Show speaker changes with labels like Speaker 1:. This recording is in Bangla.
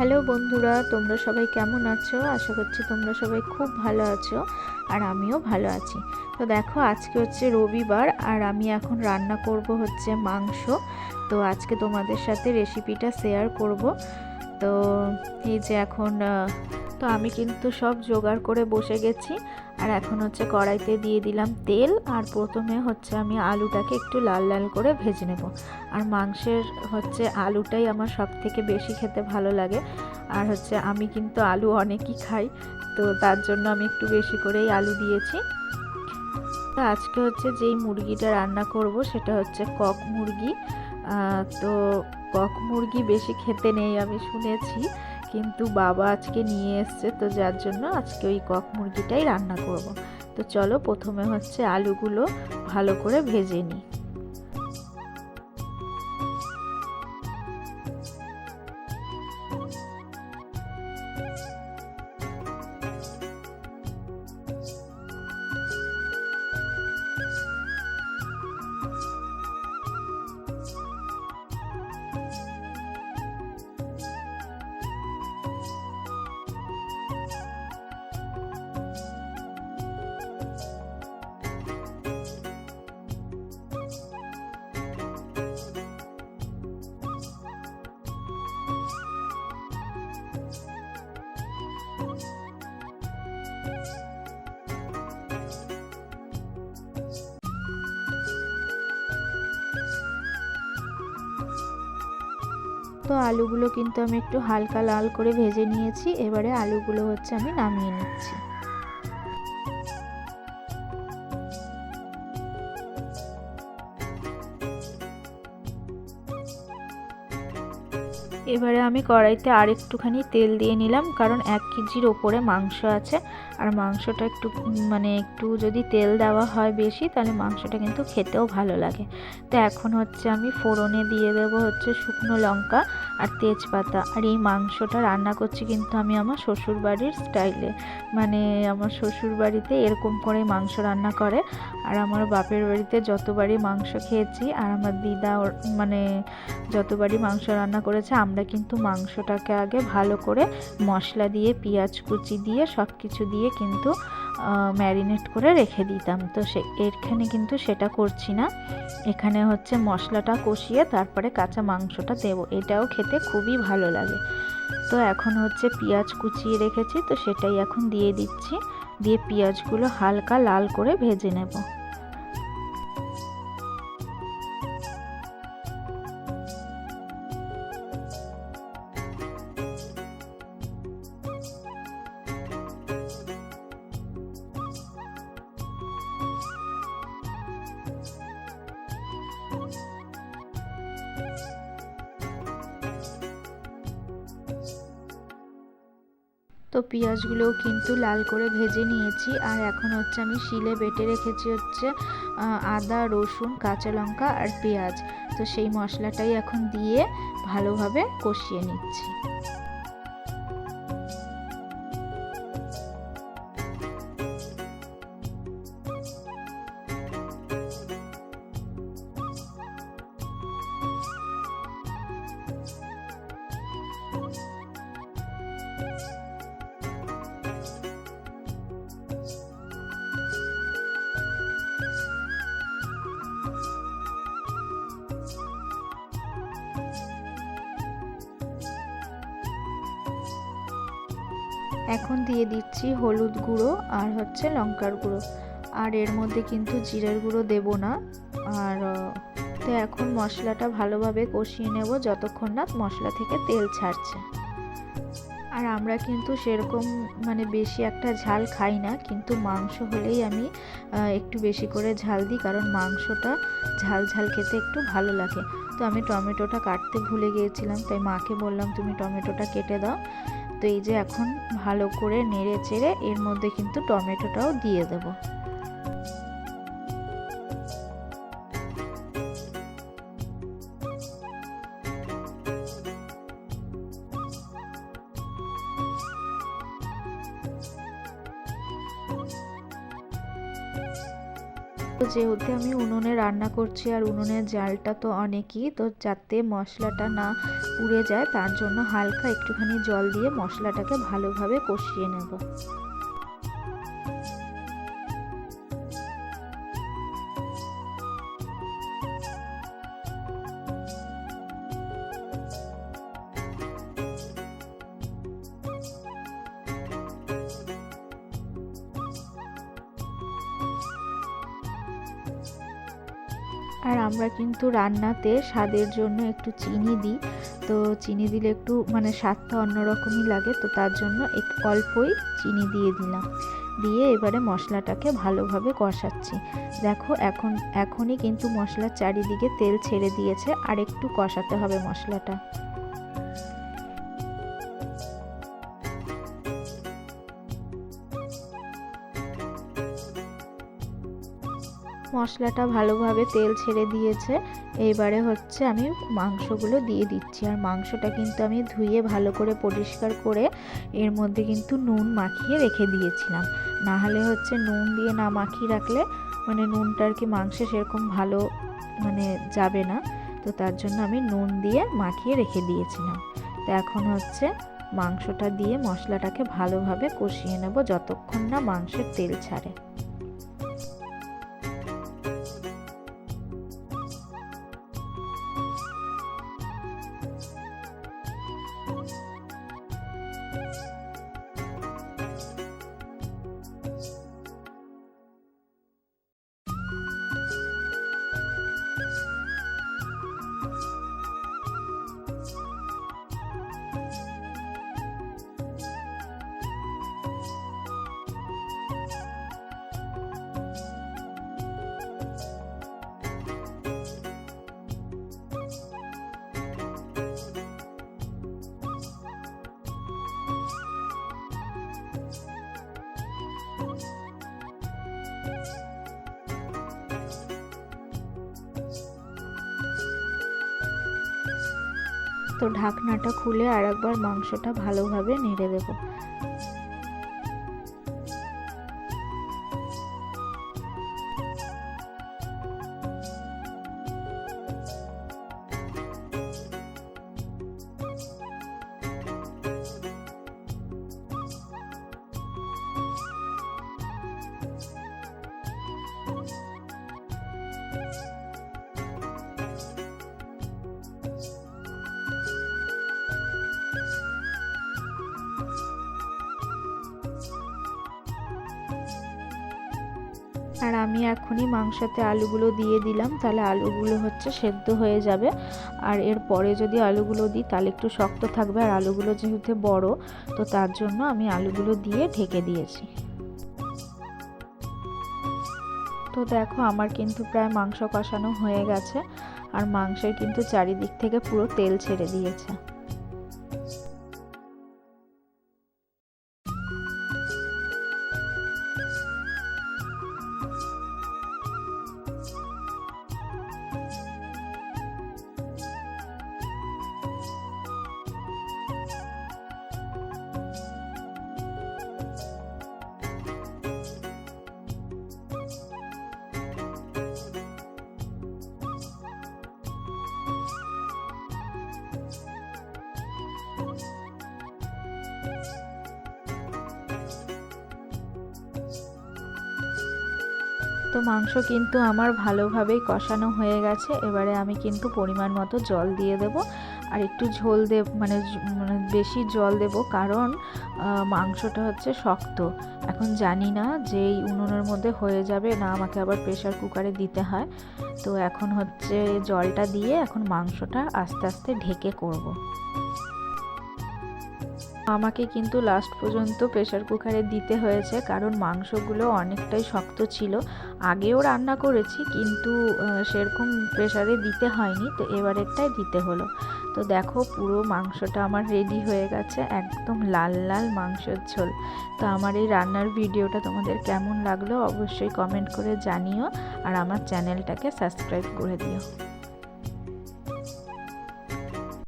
Speaker 1: হ্যালো বন্ধুরা, তোমরা সবাই কেমন আছো? আশা করছি তোমরা সবাই খুব ভালো আছো আর আমিও ভালো আছি। তো দেখো, আজকে হচ্ছে রবিবার আর আমি এখন রান্না করব হচ্ছে মাংস। তো আজকে তোমাদের সাথে রেসিপিটা শেয়ার করব। তো এই যে এখন তো আমি কিন্তু সব জোগাড় করে বসে গেছি। আর এখন হচ্ছে কড়াইতে দিয়ে দিলাম তেল, আর প্রথমে হচ্ছে আমি আলুটাকে একটু লাল লাল করে ভেজে নেব। আর মাংসের হচ্ছে আলুটাই আমার সব থেকে বেশি খেতে ভালো লাগে। আর হচ্ছে আমি কিন্তু আলু অনেকই খাই, তো তার জন্য আমি একটু বেশি করেই আলু দিয়েছি। তো আজকে হচ্ছে যেই মুরগিটা রান্না করব সেটা হচ্ছে কক মুরগি। তো কক মুরগি বেশি খেতে নেই আমি শুনেছি, কিন্তু বাবা আজকে নিয়ে এসছে, তো যার জন্য আজকে ওই কক মুরগিটাই রান্না করব। তো চলো, প্রথমে হচ্ছে আলুগুলো ভালো করে ভেজে নিই। তো আলুগুলো কিন্তু আমি একটু হালকা লাল করে ভেজে নিয়েছি। এবারে আলুগুলো হচ্ছে আমি নামিয়ে নিচ্ছি। এবারে আমি কড়াইতে আর একটুখানি তেল দিয়ে নিলাম, কারণ 1 কেজির ওপরে মাংস আছে। আর মাংসটা একটু একটু যদি তেল দেওয়া হয় বেশি, তাহলে মাংসটা কিন্তু খেতেও ভালো লাগে। তো এখন হচ্ছে আমি ফোড়নে দিয়ে দেব হচ্ছে শুকনো লঙ্কা আর তেজপাতা। আর এই মাংসটা রান্না করছি কিন্তু আমি আমার শ্বশুরবাড়ির স্টাইলে, আমার শ্বশুরবাড়িতে এরকম করে মাংস রান্না করে। আর আমার বাপের বাড়িতে যতবারই মাংস খেয়েছি, আর আমার দিদা যতবারই মাংস রান্না করেছে, আমরা কিন্তু মাংসটাকে আগে ভালো করে মশলা দিয়ে, পেঁয়াজ কুচি দিয়ে, সব কিছু দিয়ে কিন্তু ম্যারিনেট করে রেখে দিতাম। তো এখানে কিন্তু সেটা করছি না। এখানে হচ্ছে মশলাটা কষিয়ে তারপরে কাঁচা মাংসটা দেবো, এটাও খেতে খুবই ভালো লাগে। তো এখন হচ্ছে পেঁয়াজ কুচিয়ে রেখেছি, তো সেটাই এখন দিয়ে দিচ্ছি। দিয়ে পেঁয়াজগুলো হালকা লাল করে ভেজে নেব। তো পেঁয়াজগুলোও কিন্তু লাল করে ভেজে নিয়েছি। আর এখন হচ্ছে আমি শিলে বেটে রেখেছি হচ্ছে আদা, রসুন, কাঁচা লঙ্কা আর পেঁয়াজ। তো সেই মশলাটাই এখন দিয়ে ভালোভাবে কষিয়ে নিচ্ছি। এখন দিয়ে দিচ্ছি হলুদ গুঁড়ো আর হচ্ছে লঙ্কার গুঁড়ো। আর এর মধ্যে কিন্তু জিরের গুঁড়ো দেব না। আর তো এখন মশলাটা ভালোভাবে কষিয়ে নেব যতক্ষণ না মশলা থেকে তেল ছাড়ছে। আর আমরা কিন্তু সেরকম বেশি একটা ঝাল খাই না, কিন্তু মাংস হলেই আমি একটু বেশি করে ঝাল দিই, কারণ মাংসটা ঝাল ঝাল খেতে একটু ভালো লাগে। তো আমি টমেটোটা কাটতে ভুলে গিয়েছিলাম, তাই মাকে বললাম তুমি টমেটোটা কেটে দাও। তো এই যে এখন ভালো করে নেড়ে চেড়ে এর মধ্যে কিন্তু টমেটোটাও দিয়ে দেবো। তো যেহেতু আমি উনুনে রান্না করছি আর উনুনের জালটা তো অনেকই, তো যাতে মশলাটা না পুড়ে যায়, তার জন্য হালকা একটুখানি জল দিয়ে মশলাটাকে ভালোভাবে কষিয়ে নেব। আর আমরা কিন্তু রান্নাতে স্বাদের জন্য একটু চিনি দিই, তো চিনি দিলে একটু মানে স্বাদটা অন্যরকমই লাগে, তো তার জন্য অল্পই চিনি দিয়ে দিলাম। দিয়ে এবারে মশলাটাকে ভালোভাবে কষাচ্ছি। দেখো এখনই কিন্তু মশলার চারিদিকে তেল ছেড়ে দিয়েছে, আর একটু কষাতে হবে মশলাটা। মশলাটা ভালোভাবে তেল ছেড়ে দিয়েছে। এইবারে হচ্ছে আমি মাংসগুলো দিয়ে দিচ্ছি। আর মাংসটা কিন্তু আমি ধুয়ে ভালো করে পরিষ্কার করে এর মধ্যে কিন্তু নুন মাখিয়ে রেখে দিয়েছিলাম। না হলে হচ্ছে নুন দিয়ে না মাখিয়ে রাখলে মানে নুনটা আর কি মাংসে সেরকম ভালো মানে যাবে না, তো তার জন্য আমি নুন দিয়ে মাখিয়ে রেখে দিয়েছিলাম। তো এখন হচ্ছে মাংসটা দিয়ে মশলাটাকে ভালোভাবে কষিয়ে নেব যতক্ষণ না মাংসের তেল ছাড়ে। তো ঢাকনাটা খুলে আরেকবার মাংসটা ভালোভাবে নেড়ে দেব। আর আমি এখনই মাংসতে আলুগুলো দিয়ে দিলাম, তাহলে আলুগুলো হচ্ছে সেদ্ধ হয়ে যাবে। আর এরপরে যদি আলুগুলো দিই তাহলে একটু শক্ত থাকবে, আর আলুগুলো যেহেতু বড় তো তার জন্য আমি আলুগুলো দিয়ে ঢেকে দিয়েছি। তো দেখো আমার কিন্তু প্রায় মাংস কষানো হয়ে গেছে, আর মাংসের কিন্তু চারিদিক থেকে পুরো তেল ছেড়ে দিয়েছে। তো মাংস কিন্তু আমার ভালোভাবেই কষানো হয়ে গেছে। এবারে আমি কিন্তু পরিমাণ মতো জল দিয়ে দেব, আর একটু ঝোল দেব মানে বেশি জল দেব, কারণ মাংসটা হচ্ছে শক্ত। এখন জানি না যে এই উনুনের মধ্যে হয়ে যাবে না আমাকে আবার প্রেসার কুকারে দিতে হয়। তো এখন হচ্ছে জলটা দিয়ে এখন মাংসটা আস্তে আস্তে ঢেকে করব। আমাকে কিন্তু লাস্ট পর্যন্ত প্রেসার কুকারে দিতে হয়েছে, কারণ মাংসগুলো অনেকটাই শক্ত ছিল। আগেও রান্না করেছি কিন্তু সেরকম প্রেসারে দিতে হয়নি, তো এবারেরটাই দিতে হলো। তো দেখো পুরো মাংসটা আমার রেডি হয়ে গেছে, একদম লাল লাল মাংসের ঝোল। তো আমার এই রান্নার ভিডিওটা তোমাদের কেমন লাগলো অবশ্যই কমেন্ট করে জানিও, আর আমার চ্যানেলটাকে সাবস্ক্রাইব করে দিও।